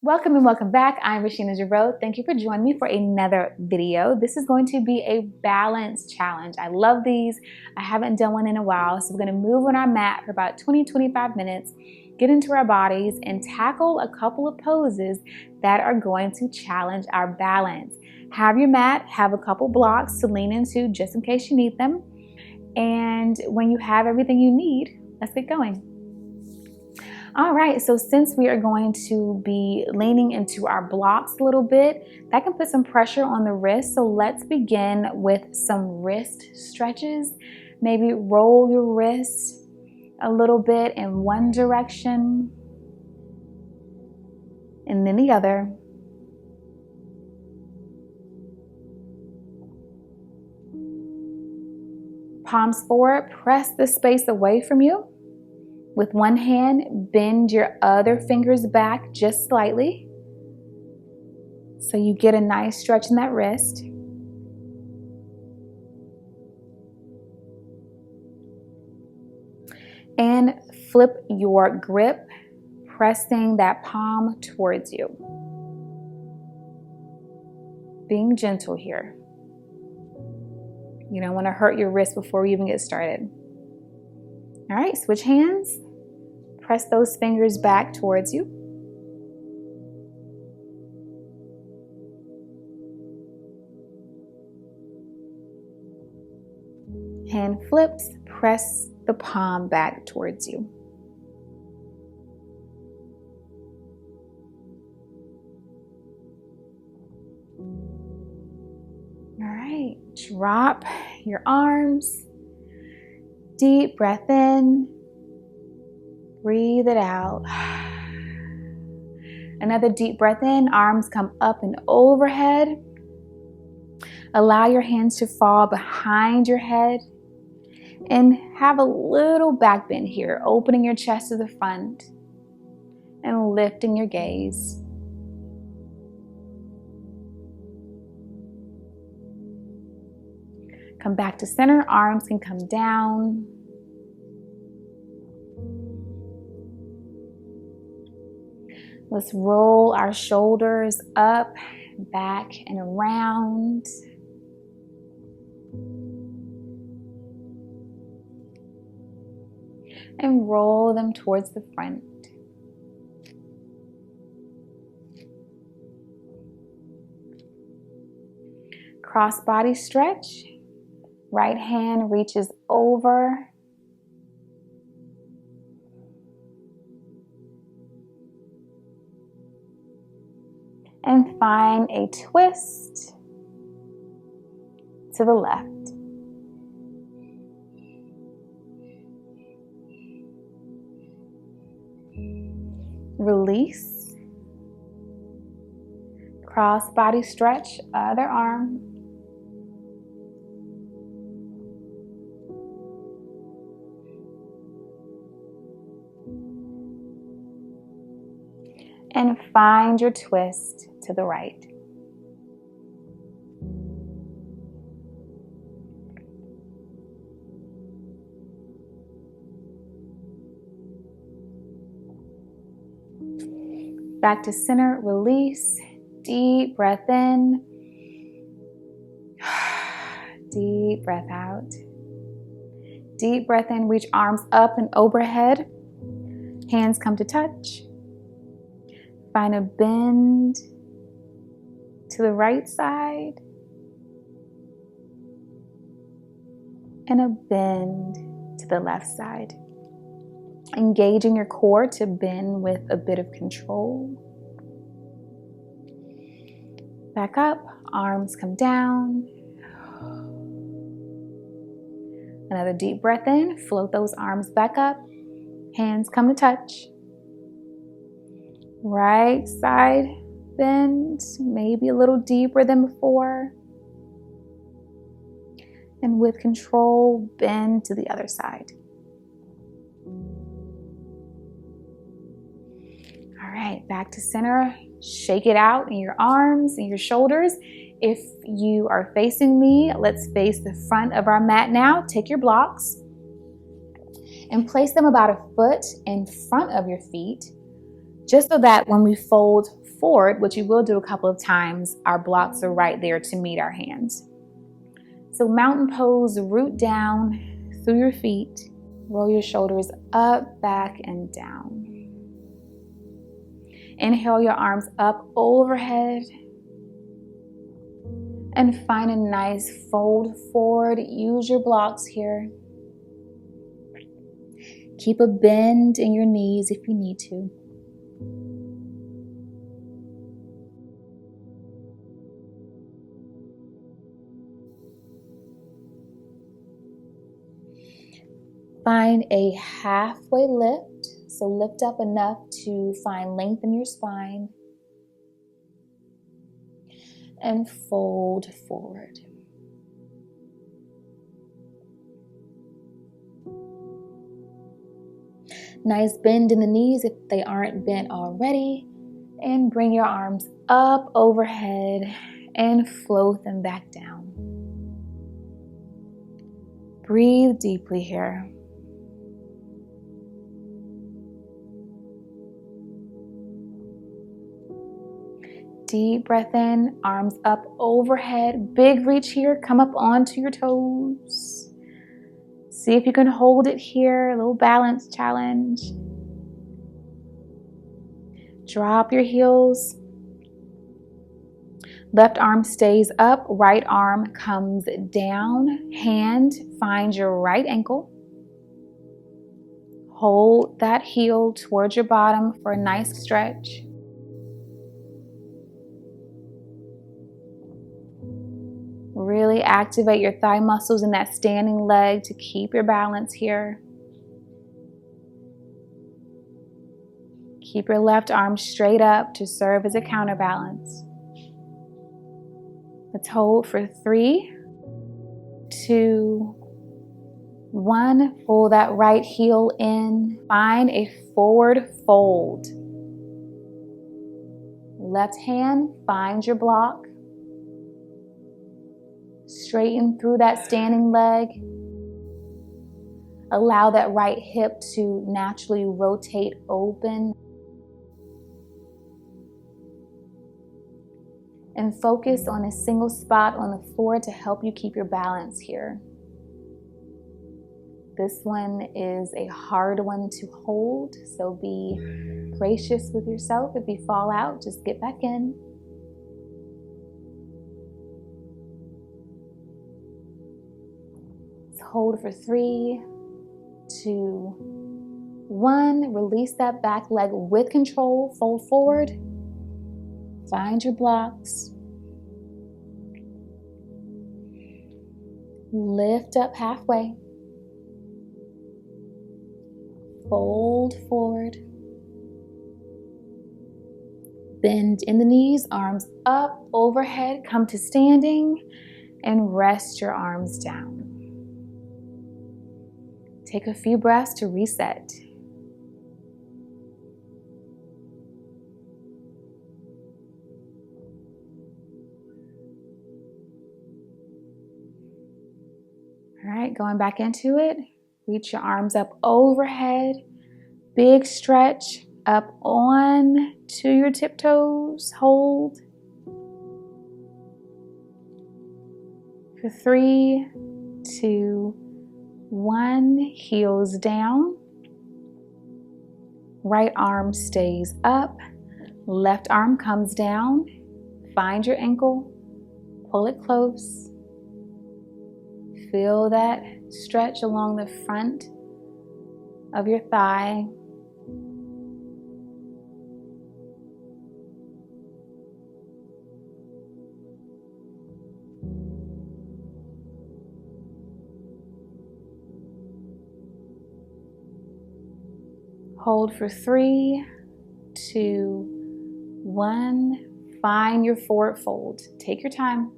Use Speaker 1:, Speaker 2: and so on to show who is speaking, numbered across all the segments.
Speaker 1: Welcome and welcome back. I'm Rasheena Jarreau. Thank you for joining me for another video. This is going to be a balance challenge. I love these. I haven't done one in a while. So we're going to move on our mat for about 20-25 minutes, get into our bodies, and tackle a couple of poses that are going to challenge our balance. Have your mat, have a couple blocks to lean into just in case you need them. And when you have everything you need, let's get going. All right, so since we are going to be leaning into our blocks a little bit, that can put some pressure on the wrist. So let's begin with some wrist stretches. Maybe roll your wrist a little bit in one direction and then the other. Palms forward, press the space away from you. With one hand, bend your other fingers back just slightly so you get a nice stretch in that wrist. And flip your grip, pressing that palm towards you. Being gentle here. You don't want to hurt your wrist before we even get started. All right, switch hands. Press those fingers back towards you. Hand flips, press the palm back towards you. All right, drop your arms. Deep breath in, breathe it out. Another deep breath in, arms come up and overhead. Allow your hands to fall behind your head and have a little back bend here, opening your chest to the front and lifting your gaze. Come back to center, arms can come down. Let's roll our shoulders up, back, and around. And roll them towards the front. Cross body stretch. Right hand reaches over. And find a twist to the left. Release. Cross body stretch, other arm. And find your twist to the right. Back to center, release, deep breath in, deep breath out. Deep breath in, reach arms up and overhead, hands come to touch. Find a bend to the right side and a bend to the left side. Engaging your core to bend with a bit of control. Back up, arms come down. Another deep breath in, float those arms back up, hands come to touch. Right side bend, maybe a little deeper than before. And with control, bend to the other side. All right, back to center. Shake it out in your arms and your shoulders. If you are facing me, let's face the front of our mat now. Take your blocks and place them about a foot in front of your feet. just so that when we fold forward, which you will do a couple of times, our blocks are right there to meet our hands. So mountain pose, root down through your feet. Roll your shoulders up, back, and down. Inhale your arms up overhead. And find a nice fold forward. Use your blocks here. Keep a bend in your knees if you need to. Find a halfway lift. So lift up enough to find length in your spine. And fold forward. Nice bend in the knees if they aren't bent already. And bring your arms up overhead and float them back down. Breathe deeply here. Deep breath in, arms up overhead. Big reach here, come up onto your toes. See if you can hold it here, a little balance challenge. Drop your heels. Left arm stays up, right arm comes down. Hand finds your right ankle. Hold that heel towards your bottom for a nice stretch. Really activate your thigh muscles in that standing leg to keep your balance here. Keep your left arm straight up to serve as a counterbalance. Let's hold for 3, 2, 1. Pull that right heel in. Find a forward fold. Left hand finds your block. Straighten through that standing leg. Allow that right hip to naturally rotate open. And focus on a single spot on the floor to help you keep your balance here. This one is a hard one to hold, so be gracious with yourself. If you fall out, just get back in. Hold for 3, 2, 1. Release that back leg with control. Fold forward. Find your blocks. Lift up halfway. Fold forward. Bend in the knees, arms up overhead. Come to standing and rest your arms down. Take a few breaths to reset. All right, going back into it. Reach your arms up overhead. Big stretch up on to your tiptoes. Hold. For 3, 2, 1. Heels down. Right arm stays up. Left arm comes down. Find your ankle. Pull it close. Feel that stretch along the front of your thigh. Hold for 3, 2, 1. Find your forward fold. Take your time.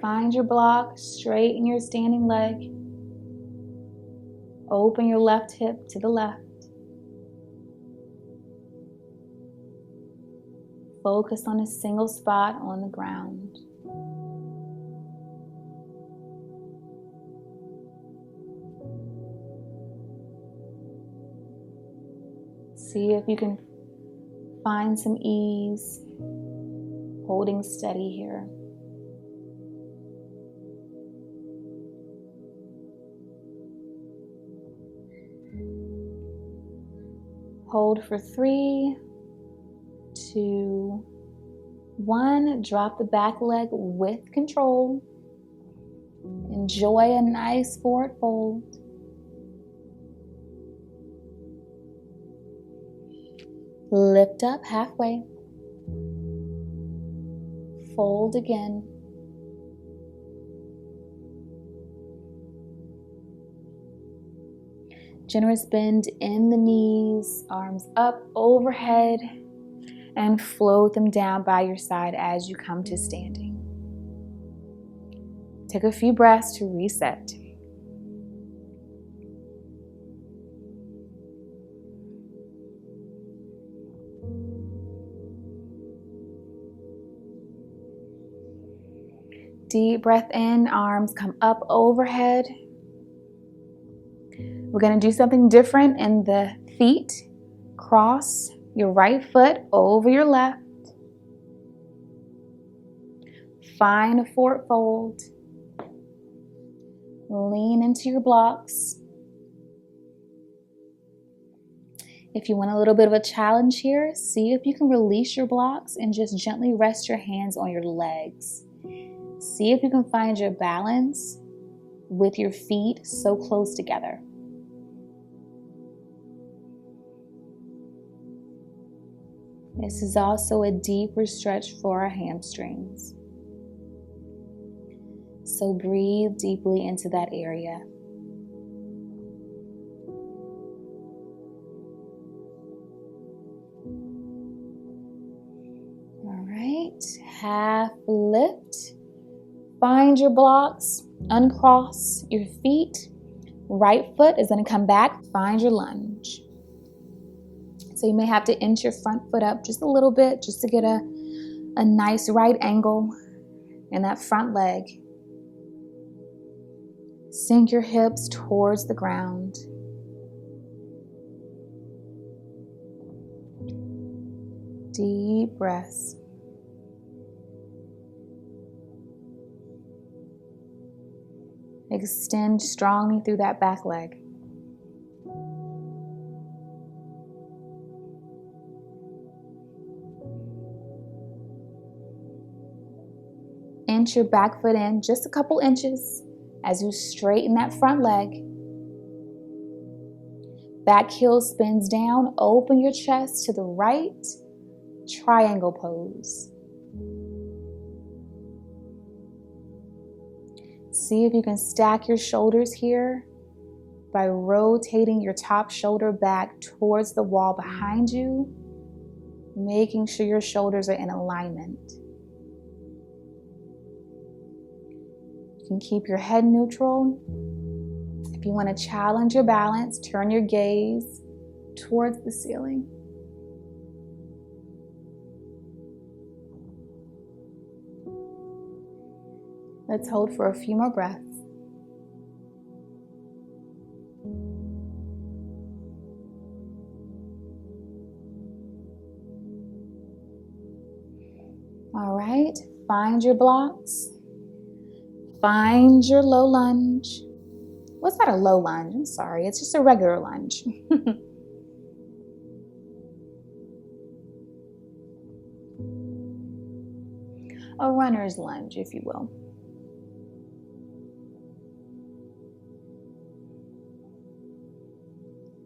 Speaker 1: Find your block, straighten your standing leg. Open your left hip to the left. Focus on a single spot on the ground. See if you can find some ease, holding steady here. Hold for 3, 2, 1. Drop the back leg with control. Enjoy a nice forward fold. Lift up halfway. Fold again. Generous bend in the knees, arms up overhead, and float them down by your side as you come to standing. Take a few breaths to reset. Deep breath in, arms come up overhead. We're going to do something different in the feet. Cross your right foot over your left. Find a forward fold. Lean into your blocks. If you want a little bit of a challenge here, see if you can release your blocks and just gently rest your hands on your legs. See if you can find your balance with your feet so close together. This is also a deeper stretch for our hamstrings. So breathe deeply into that area. All right, half lift. Find your blocks, uncross your feet. Right foot is going to come back. Find your lunge. So you may have to inch your front foot up just a little bit just to get a nice right angle in that front leg. Sink your hips towards the ground. Deep breaths. Extend strongly through that back leg. Inch your back foot in just a couple inches as you straighten that front leg. Back heel spins down. Open your chest to the right. Triangle pose. See if you can stack your shoulders here by rotating your top shoulder back towards the wall behind you, making sure your shoulders are in alignment. You can keep your head neutral. If you want to challenge your balance, turn your gaze towards the ceiling. Let's hold for a few more breaths. All right, find your blocks. Find your low lunge. What's not a low lunge? I'm sorry, it's just a regular lunge. A runner's lunge, if you will.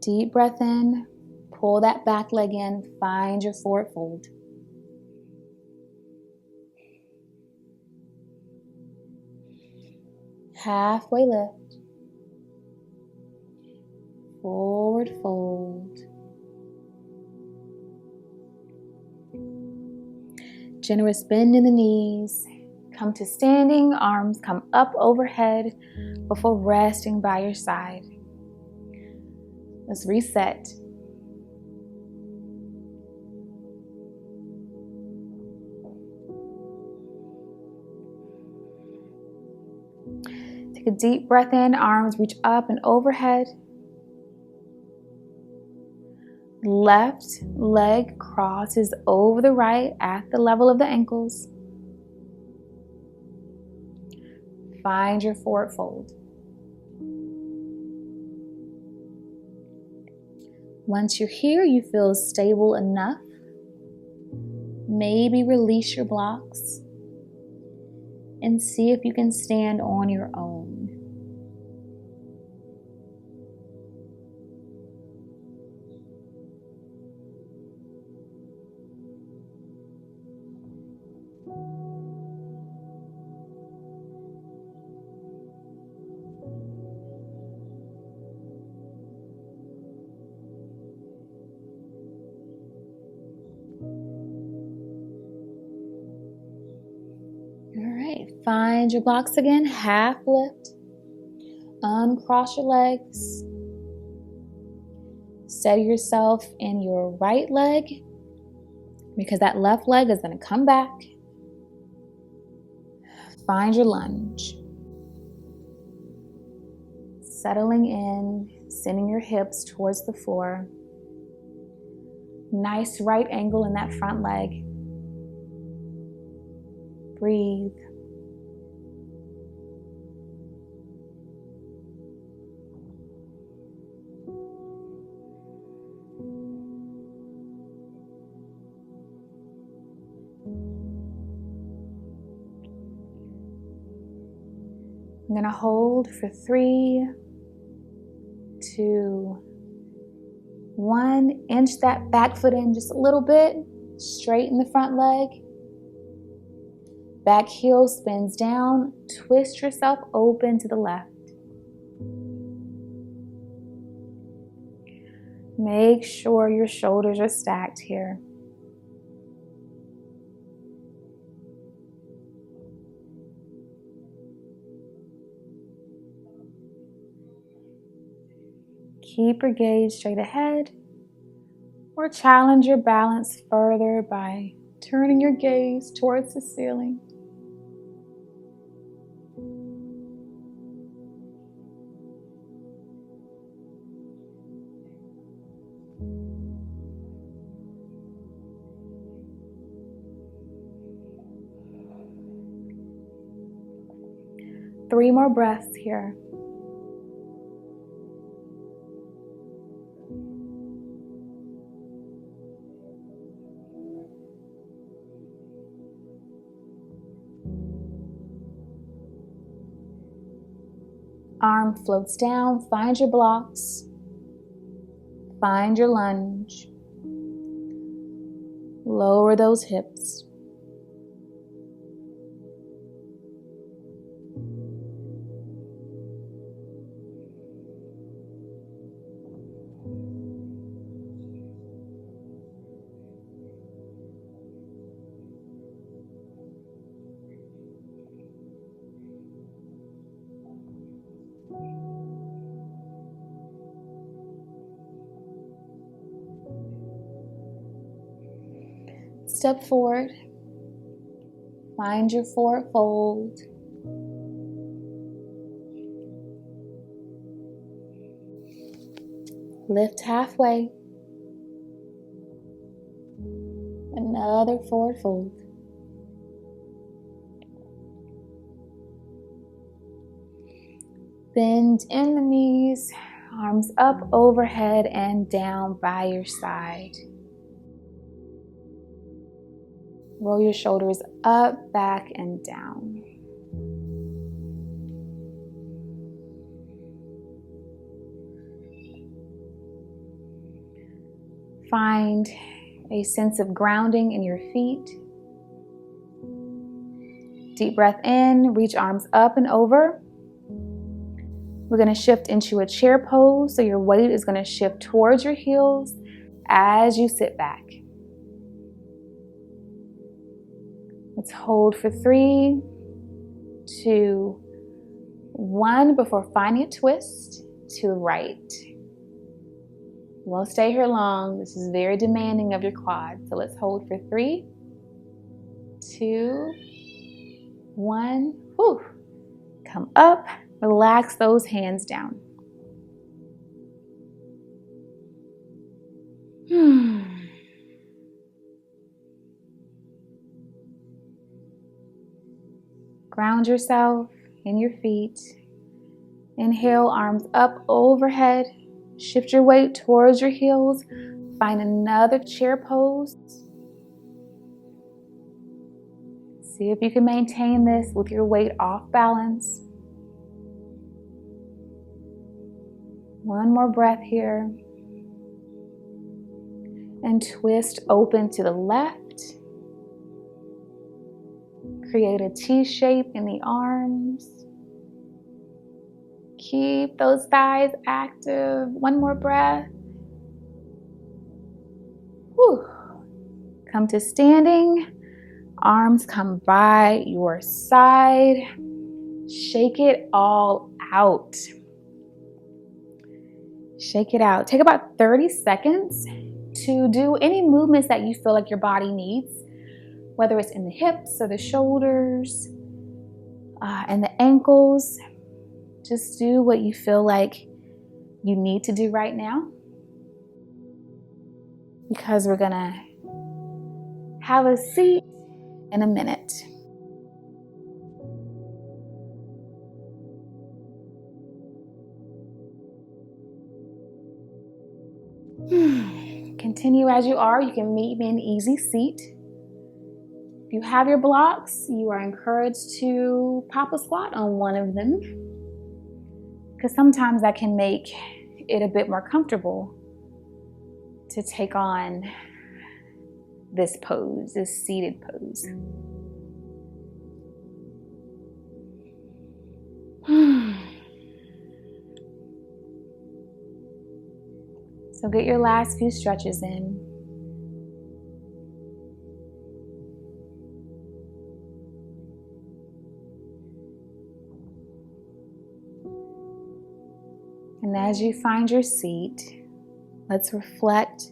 Speaker 1: Deep breath in, pull that back leg in, find your forward fold. Halfway lift, forward fold. Generous bend in the knees. Come to standing, arms come up overhead before resting by your side. Let's reset. Take a deep breath in, arms reach up and overhead. Left leg crosses over the right at the level of the ankles. Find your forward fold. Once you're here, you feel stable enough. Maybe release your blocks and see if you can stand on your own. Find your blocks again, half lift. Uncross your legs. Steady yourself in your right leg because that left leg is going to come back. Find your lunge. Settling in, sending your hips towards the floor. Nice right angle in that front leg. Breathe. I'm going to hold for 3, 2, 1. Inch that back foot in just a little bit. Straighten the front leg. Back heel spins down. Twist yourself open to the left. Make sure your shoulders are stacked here. Keep your gaze straight ahead, or challenge your balance further by turning your gaze towards the ceiling. Three more breaths here. Arm floats down, find your blocks, find your lunge, lower those hips. Step forward, find your forward fold. Lift halfway. Another forward fold. Bend in the knees, arms up overhead and down by your side. Roll your shoulders up, back, and down. Find a sense of grounding in your feet. Deep breath in, reach arms up and over. We're going to shift into a chair pose, so your weight is going to shift towards your heels as you sit back. Let's hold for 3, 2, 1 before finding a twist to the right. Won't stay here long. This is very demanding of your quads. So let's hold for 3, 2, 1. Whew. Come up, relax those hands down. Ground yourself in your feet. Inhale, arms up overhead. Shift your weight towards your heels. Find another chair pose. See if you can maintain this with your weight off balance. One more breath here. And twist open to the left. Create a T shape in the arms. Keep those thighs active. One more breath. Whew. Come to standing. Arms come by your side. Shake it all out. Shake it out. Take about 30 seconds to do any movements that you feel like your body needs, whether it's in the hips or the shoulders and the ankles. Just do what you feel like you need to do right now, because we're gonna have a seat in a minute. Continue as you are. You can meet me in an easy seat. If you have your blocks, you are encouraged to pop a squat on one of them, because sometimes that can make it a bit more comfortable to take on this pose, this seated pose. So get your last few stretches in. And as you find your seat, let's reflect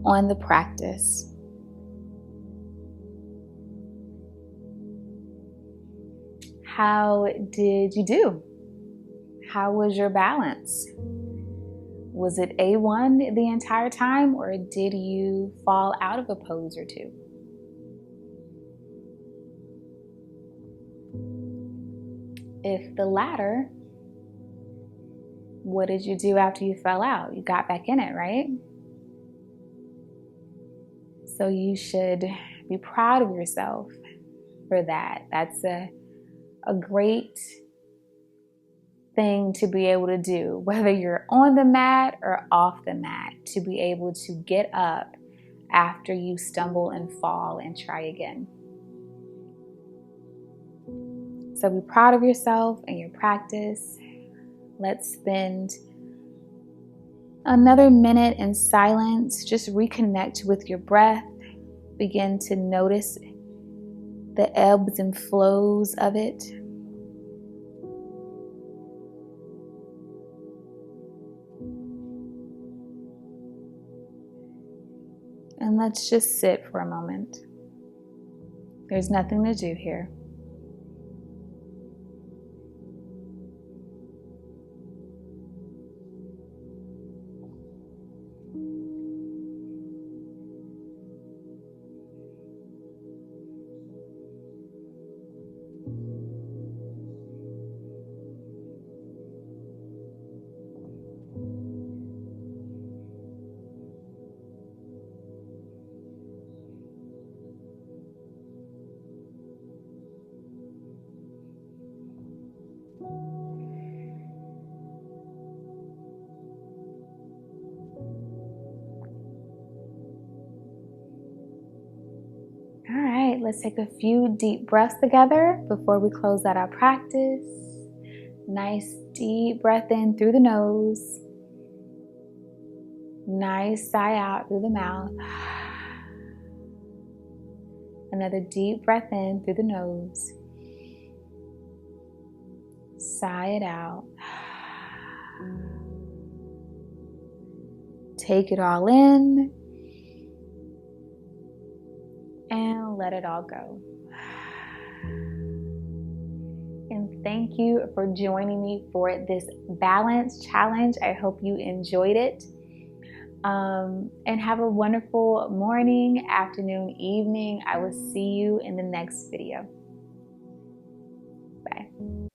Speaker 1: on the practice. How did you do? How was your balance? Was it A1 the entire time, or did you fall out of a pose or two? If the latter, what did you do after you fell out? You got back in it, right? So you should be proud of yourself for that. That's a great thing to be able to do, whether you're on the mat or off the mat, to be able to get up after you stumble and fall and try again. So be proud of yourself and your practice. Let's spend another minute in silence. Just reconnect with your breath. Begin to notice the ebbs and flows of it. And let's just sit for a moment. There's nothing to do here. All right, let's take a few deep breaths together before we close out our practice. Nice deep breath in through the nose. Nice sigh out through the mouth. Another deep breath in through the nose. Sigh it out. Take it all in and let it all go. And thank you for joining me for this balance challenge. I hope you enjoyed it. And have a wonderful morning, afternoon, evening. I will see you in the next video. Bye.